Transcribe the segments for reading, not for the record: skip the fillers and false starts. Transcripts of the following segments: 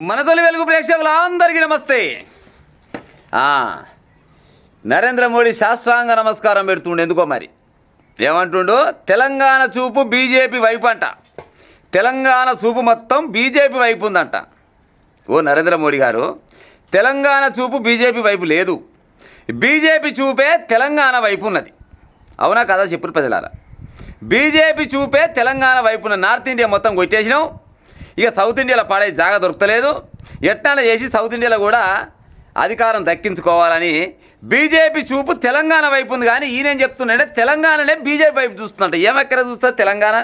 మన తొలి వెలుగు ప్రేక్షకులందరికీ నమస్తే. నరేంద్ర మోడీ శాస్త్రాంగ నమస్కారం పెడుతుండే. ఎందుకో మరి ఏమంటుండో, తెలంగాణ చూపు బీజేపీ వైపు అంట. తెలంగాణ చూపు మొత్తం బీజేపీ వైపు ఉందంట. ఓ నరేంద్ర మోడీ గారు, తెలంగాణ చూపు బీజేపీ వైపు లేదు, బీజేపీ చూపే తెలంగాణ వైపు ఉన్నది. అవునా కదా చెప్పురు ప్రజలారా? బీజేపీ చూపే తెలంగాణ వైపున. నార్త్ ఇండియా మొత్తం కొట్టేసినాం, ఇక సౌత్ ఇండియాలో పాడే జాగా దొరకలేదు. ఎట్లా చేసి సౌత్ ఇండియాలో కూడా అధికారం దక్కించుకోవాలని బీజేపీ చూపు తెలంగాణ వైపు ఉంది. కానీ ఈయనేం చెప్తున్నాడే, తెలంగాణనే బీజేపీ వైపు చూస్తుందంట. ఏమెక్కడ చూస్తుంది తెలంగాణ?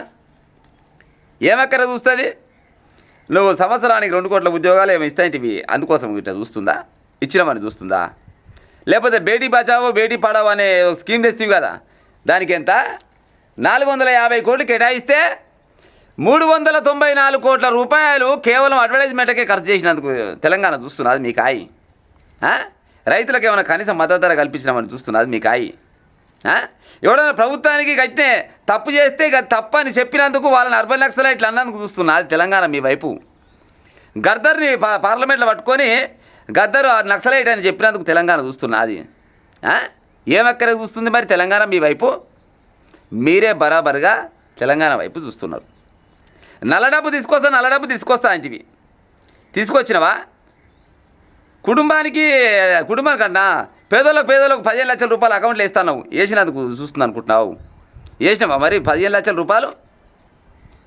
ఏమెక్కడ చూస్తుంది? నువ్వు సంవత్సరానికి 2 కోట్ల ఉద్యోగాలు ఏమి ఇస్తాయింటివి, అందుకోసం ఇట్లా చూస్తుందా? ఇచ్చినామని చూస్తుందా? లేకపోతే బేటీ బచావో బేటీ పడావో అనే స్కీమ్ తెస్తావు కదా, దానికి ఎంత 450 కోట్లు కేటాయిస్తే 394 కోట్ల రూపాయలు కేవలం అడ్వర్టైజ్మెంట్కే ఖర్చు చేసినందుకు తెలంగాణ చూస్తున్నది మీ కాయి. రైతులకు ఏమైనా కనీసం మద్దతు ధర కల్పించినామని చూస్తున్నది మీ కాయి. ఎవడైనా ప్రభుత్వానికి కట్టినే తప్పు చేస్తే ఇక తప్పు అని చెప్పినందుకు వాళ్ళని అర్బన్ నక్సలైట్లు అన్నందుకు చూస్తున్నది తెలంగాణ మీ వైపు. గద్దర్ని పార్లమెంట్లో పట్టుకొని గద్దరు నక్సలైట్ అని చెప్పినందుకు తెలంగాణ చూస్తున్నది. ఏమెక్కడ చూస్తుంది మరి తెలంగాణ మీ వైపు? మీరే బరాబరుగా తెలంగాణ వైపు చూస్తున్నారు. నల్లడబ్బు తీసుకొస్తా అంటివి, తీసుకొచ్చినవా? కుటుంబానికన్నా పేదోళ్ళకు 15 లక్షల రూపాయలు అకౌంట్లో వేస్తాను, వేసినందుకు చూస్తుంది అనుకుంటున్నావు? వేసినావా మరి 15 లక్షల రూపాయలు?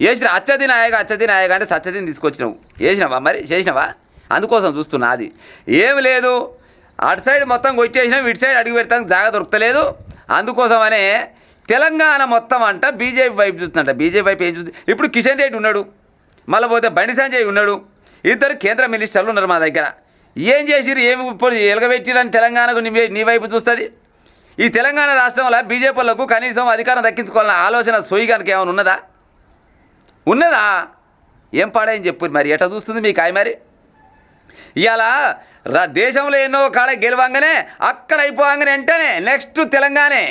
వేసిన అచ్చదిన ఆయగా అంటే సచ్చదిని తీసుకొచ్చినావు, వేసినావా మరి? చేసినావా? అందుకోసం చూస్తున్నా. అది ఏమి లేదు, అటు సైడ్ మొత్తం కొట్టేసినాం, ఇటు సైడ్ అడుగు పెడతానికి జాగా దొరకలేదు. అందుకోసమనే తెలంగాణ మొత్తం అంట బీజేపీ వైపు చూస్తుందంట. బీజేపీ వైపు ఏం చూస్తుంది? ఇప్పుడు కిషన్ రెడ్డి ఉన్నాడు, మళ్ళీ పోతే బండి సంజయ్ ఉన్నాడు, 2 కేంద్ర మినిస్టర్లు ఉన్నారు మా దగ్గర. ఏం చేసిరు, ఏమి ఇప్పుడు ఎలగబెట్టిరని తెలంగాణకు నీ వైపు చూస్తుంది? ఈ తెలంగాణ రాష్ట్రంలో బీజేపీలకు కనీసం అధికారం దక్కించుకోవాలన్న ఆలోచన సోయిగానికి ఏమైనా ఉన్నదా? ఏం పాడని చెప్పు మరి, ఎట్లా చూస్తుంది మీ కాయ మరి? ఇవాళ దేశంలో ఎన్నో కాడ గెలవంగానే అక్కడ అయిపోగానే వెంటనే నెక్స్ట్ తెలంగాణే.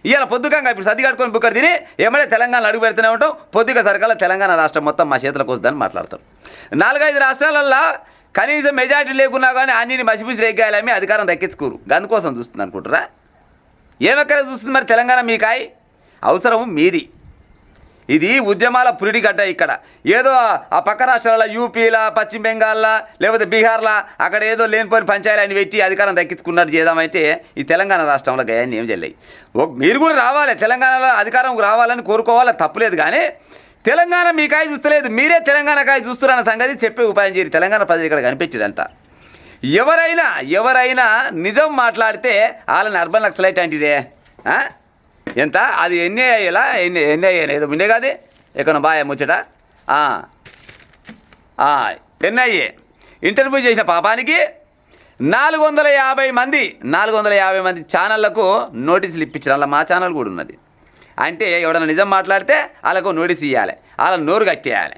ఇవాళ పొద్దుకంగా ఇప్పుడు సర్ది కట్టుకొని బుక్కడు తిని ఏమంటే తెలంగాణ అడుగు పెడుతూనే ఉంటాం. పొద్దుగా సరికల్లా తెలంగాణ రాష్ట్రం మొత్తం మా చేతులకు వస్తుందని మాట్లాడతాం. 4-5 రాష్ట్రాలల్లో కనీసం మెజార్టీ లేకున్నా కానీ అన్నిని మసిపూసి రేగాయలమి అధికారం దక్కించుకోరు. అందుకోసం చూస్తుంది అనుకుంటారా? ఏమెక్కడ చూస్తుంది మరి తెలంగాణ మీ కాయ? అవసరం మీది. ఇది ఉద్యమాల పురిటి గడ్డ. ఇక్కడ ఏదో ఆ పక్క రాష్ట్రాల యూపీలా, పశ్చిమ బెంగాల్లా, లేకపోతే బీహార్లా అక్కడ ఏదో లేనిపోయిన పంచాయతీని పెట్టి అధికారం దక్కించుకున్నట్టు చేద్దామంటే ఈ తెలంగాణ రాష్ట్రంలో గయాన్ని ఏం చెల్లాయి. మీరు కూడా రావాలి, తెలంగాణలో అధికారం రావాలని కోరుకోవాలి, తప్పులేదు. కానీ తెలంగాణ మీ కాయ చూస్తలేదు, మీరే తెలంగాణ కాయ చూస్తున్నారన్న సంగతి చెప్పే ఉపాయం చేయరు. తెలంగాణ ప్రజలు ఇక్కడ కనిపించేదంతా. ఎవరైనా నిజం మాట్లాడితే వాళ్ళని అర్బన్ నక్సలైట్ అంటిదే. ఎంత అది ఎన్ఐఏ ఏదో ఉండే కాదు ఎక్కడ బాగా ముచ్చట. ఎన్ఐఏ ఇంటర్వ్యూ చేసిన పాపానికి 450 మంది ఛానళ్లకు నోటీసులు ఇప్పించారు. అలా మా ఛానల్ కూడా ఉన్నది. అంటే ఎవడన్నా నిజం మాట్లాడితే వాళ్ళకు నోటీస్ ఇవ్వాలి, వాళ్ళ నోరు కట్టేయాలి.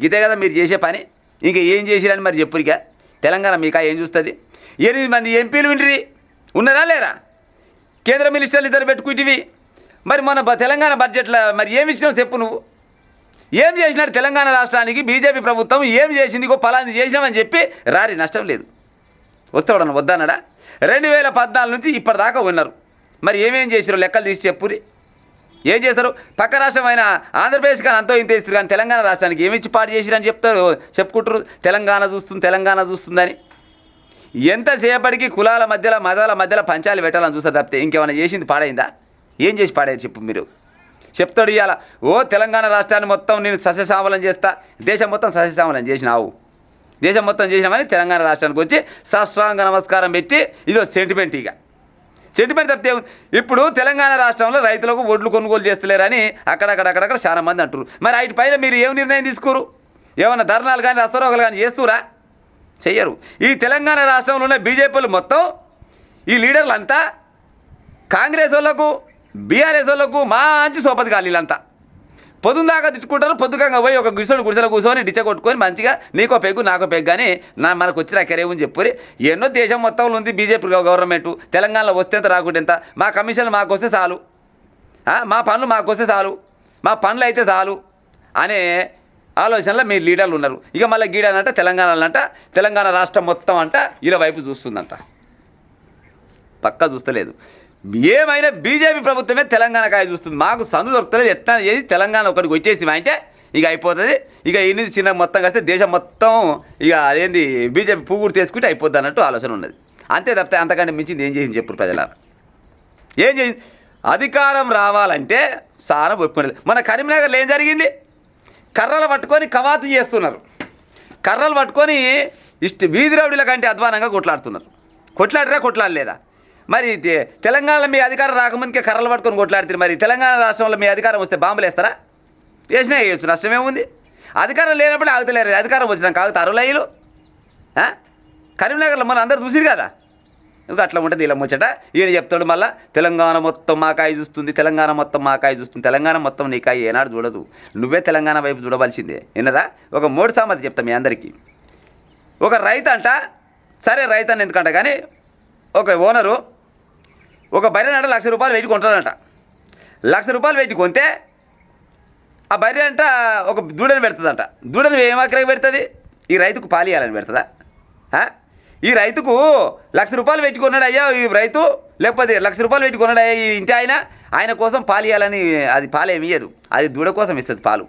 ఇదే కదా మీరు చేసే పని. ఇంకా ఏం చేసిరని మరి చెప్పురిగా. తెలంగాణ మీకా ఏం చూస్తుంది? 8 మంది ఎంపీలు వింటిరి, ఉన్నారా లేరా? కేంద్ర మినిస్టర్లు 2 పెట్టుకుంటివి. మరి మన తెలంగాణ బడ్జెట్లో మరి ఏమి ఇచ్చినావు చెప్పు? నువ్వు ఏం చేసినాడు తెలంగాణ రాష్ట్రానికి బీజేపీ ప్రభుత్వం? ఏం చేసింది? పలాంది చేసినామని చెప్పి రారి, నష్టం లేదు. వస్తాడన్న వద్దన్నాడా? 2014 నుంచి ఇప్పటిదాకా ఉన్నారు. మరి ఏమేం చేసారో లెక్కలు తీసి చెప్పురి. ఏం చేస్తారు? పక్క రాష్ట్రమైన ఆంధ్రప్రదేశ్ కానీ అంతో ఇంత ఇస్తారు, కానీ తెలంగాణ రాష్ట్రానికి ఏమిచ్చి పాటు చేసిరని చెప్పుకుంటారు. తెలంగాణ చూస్తుందని. ఎంతసేపటికి కులాల మధ్యలో మతాల మధ్యలో పంచాలు పెట్టాలని చూస్తారు తప్పితే ఇంకేమైనా చేసింది పాడైందా? ఏం చేసి పాడేది చెప్పు మీరు? చెప్తాడు ఇవాళ, ఓ తెలంగాణ రాష్ట్రాన్ని మొత్తం నేను సస్యశ్యామలం చేస్తా, దేశం మొత్తం సస్యశ్యామలం చేసినావు, దేశం మొత్తం చేసినామని తెలంగాణ రాష్ట్రానికి వచ్చి సాష్టాంగ నమస్కారం పెట్టి ఇదో సెంటిమెంట్. ఇక సెంటిమెంట్ తప్పితే ఇప్పుడు తెలంగాణ రాష్ట్రంలో రైతులకు ఒడ్లు కొనుగోలు చేస్తలేరని అక్కడక్కడ చాలా మంది అంటారు. మరి వాటి పైన మీరు ఏం నిర్ణయం తీసుకోరు? ఏమన్నా ధర్నాలు కానీ రస్తరోగాలు కానీ చేస్తురా? చెయ్యరు. ఈ తెలంగాణ రాష్ట్రంలో ఉన్న బీజేపీలు మొత్తం ఈ లీడర్లు అంతా కాంగ్రెస్ వాళ్ళకు, బీఆర్ఎస్ వాళ్ళకు మంచి సోపతి వీళ్ళంతా పొద్దుదాకా తిట్టుకుంటారు. పొద్దుగా పోయి ఒక గుడిసెలో కూర్చొని డిచ్చ కొట్టుకొని మంచిగా నీకో పెగ్గు నాకో పెగ్గు అని మనకు వచ్చిన కెరేమని చెప్పురి. ఎన్నో దేశం మొత్తంలో ఉంది బీజేపీ గవర్నమెంట్. తెలంగాణలో వస్తే ఎంత రాకుంటే ఎంత, మా కమిషన్లు మాకు వస్తే చాలు, మా పనులు మాకు వస్తే చాలు, మా పనులు అయితే చాలు అనే ఆలోచనలో మీ లీడర్లు ఉన్నారు. ఇక మళ్ళీ గీడనంట తెలంగాణ రాష్ట్రం మొత్తం అంట ఇలా వైపు చూస్తుందంట. పక్కా చూస్తలేదు. ఏమైనా బీజేపీ ప్రభుత్వమే తెలంగాణకాయ చూస్తుంది. మాకు సందు దొరుకుతలేదు, ఎట్లా చేసి తెలంగాణ ఒకటికి వచ్చేసి అంటే ఇక అయిపోతుంది. ఇక ఇన్ని చిన్న మొత్తం కలిస్తే దేశం మొత్తం ఇక అదేంది బీజేపీ పువ్వుడు తీసుకుంటే అయిపోద్ది అన్నట్టు ఆలోచన ఉన్నది. అంతే తప్పితే అంతకంటే మించింది ఏం చేసింది చెప్పు ప్రజలారా? ఏం చేసింది? అధికారం రావాలంటే సారా ఒప్పుకోలేదు. మన కరీంనగర్లో ఏం జరిగింది? కర్రలు పట్టుకొని కవాతు చేస్తున్నారు. కర్రలు పట్టుకొని వీధి రౌడీల కంటే అధ్వానంగా కొట్లాడుతున్నారు. కొట్లాడలేదా? మరి తెలంగాణలో మీ అధికారం రాకముందుకే కర్రలు పట్టుకొని కొట్లాడుతారు. మరి తెలంగాణ రాష్ట్రంలో మీ అధికారం వస్తే బాంబులు వేస్తారా? వేసినా వేయచ్చు, నష్టమేముంది? అధికారం లేనప్పుడు ఆగుతలేరు, అధికారం వచ్చినాక ఆగుతారు లైలు. కరీంనగర్లో మన అందరూ చూసిరు కదా. ఇంకా అట్లా ఉంటుంది ఇలా ముచ్చట. ఈయన చెప్తాడు మళ్ళీ తెలంగాణ మొత్తం మాకాయ చూస్తుంది, తెలంగాణ మొత్తం మాకాయ చూస్తుంది. తెలంగాణ మొత్తం నీకాయ ఏనాడు చూడదు, నువ్వే తెలంగాణ వైపు చూడవలసిందే. విన్నదా? ఒక మూడు సామెత చెప్తాం మీ అందరికీ. ఒక రైతు అంట, సరే రైతు అని ఎందుకంట కానీ ఒక ఓనరు ఒక బర్రె అంట 1,00,000 రూపాయలు పెట్టి కొంటాడంట. 1,00,000 రూపాయలు పెట్టి కొంటే ఆ బర్రె అంట ఒక దూడని పెడుతుందంట. దూడని ఏమాకరికి పెడుతుంది? ఈ రైతుకు పాలియాలని పెడుతుందా? ఈ రైతుకు 1,00,000 రూపాయలు పెట్టుకున్నాడు అయ్యా ఈ రైతు, లేకపోతే 1,00,000 రూపాయలు పెట్టుకున్నాడు అయ్యా ఈ ఇంటి ఆయన కోసం పాలు ఇవ్వాలని, అది పాలు ఏమి ఇయ్యదు, అది దూడ కోసం ఇస్తుంది పాలు.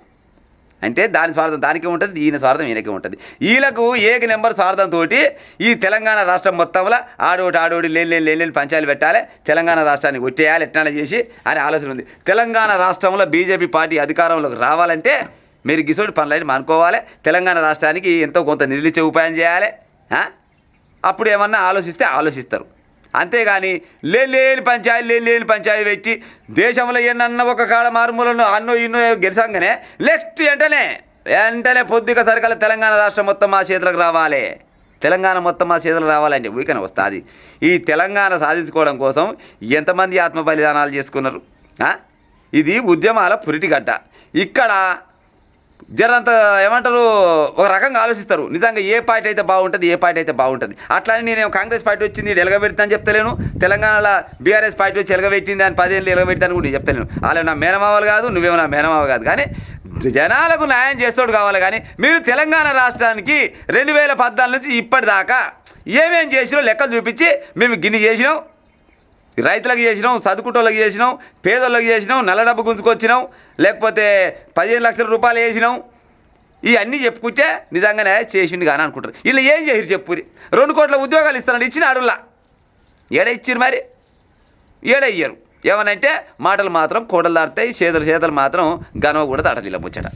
అంటే దాని స్వార్థం దానికే ఉంటుంది, ఈయన స్వార్థం ఈయనకే ఉంటుంది. వీళ్ళకు ఏక నెంబర్ స్వార్థంతో ఈ తెలంగాణ రాష్ట్రం మొత్తంలో ఆడోటి లేని పంచాయతీలు పెట్టాలి, తెలంగాణ రాష్ట్రాన్ని కొట్టేయాలి ఎట్లా చేసి అనే ఆలోచన ఉంది. తెలంగాణ రాష్ట్రంలో బీజేపీ పార్టీ అధికారంలోకి రావాలంటే మీరు గిసోటి పనులైన మానుకోవాలి. తెలంగాణ రాష్ట్రానికి ఎంతో కొంత నిధులు ఇచ్చే ఉపాయం చేయాలి. అప్పుడు ఏమన్నా ఆలోచిస్తారు. అంతేగాని లేని పంచాయతీ పెట్టి దేశంలో ఎన్నన్న ఒక కాడ మారుమూలను ఇన్నో గెలిసంగానే నెక్స్ట్ వెంటనే పొద్దుగా సరికల తెలంగాణ రాష్ట్రం మొత్తం మా చేతులకు రావాలి, తెలంగాణ మొత్తం మా చేతులకు రావాలంటే ఊరికనే వస్తుంది. ఈ తెలంగాణ సాధించుకోవడం కోసం ఎంతమంది ఆత్మ బలిదానాలు చేసుకున్నారు. ఇది ఉద్యమాల పురిటిగడ్డ. ఇక్కడ జరంత ఏమంటారు, ఒక రకంగా ఆలోచిస్తారు. నిజంగా ఏ పార్టీ అయితే బాగుంటుంది అట్లానే నేను కాంగ్రెస్ పార్టీ వచ్చింది ఎలగబెడతాను చెప్తలేను, తెలంగాణలో బీఆర్ఎస్ పార్టీ వచ్చి ఎలగబెట్టింది అని 10 ఏళ్ళు ఎలగబెడతాను కూడా నేను చెప్తలేను. వాళ్ళు నా మేనమావలు కాదు, నువ్వేమో నా మేనమావ కాదు. కానీ జనాలకు న్యాయం చేస్తాడు కావాలి. కానీ మీరు తెలంగాణ రాష్ట్రానికి 2014 నుంచి ఇప్పటిదాకా ఏమేం చేసినావు లెక్కలు చూపించి మేము గిన్ని చేసినాం, రైతులకు చేసినాం, చదువుకుంటోళ్ళకి చేసినాం, పేదోళ్ళకి చేసినాం, నల్ల డబ్బు గుంజుకొచ్చినాం, లేకపోతే 15 లక్షల రూపాయలు వేసినాం, ఇవన్నీ చెప్పుకుంటే నిజంగానే చేసిండు కానీ అనుకుంటారు. వీళ్ళు ఏం చేసిరు చెప్పురి? 2 కోట్ల ఉద్యోగాలు ఇస్తానండి, ఇచ్చిన అడుగులా ఏడ ఇచ్చిరు? మరి ఏడ ఇయ్యరు. ఏమనంటే మాటలు మాత్రం కోటలు దాటుతాయి, చేతులు మాత్రం గనవ కూడా దాటదిల్ల ముచ్చట.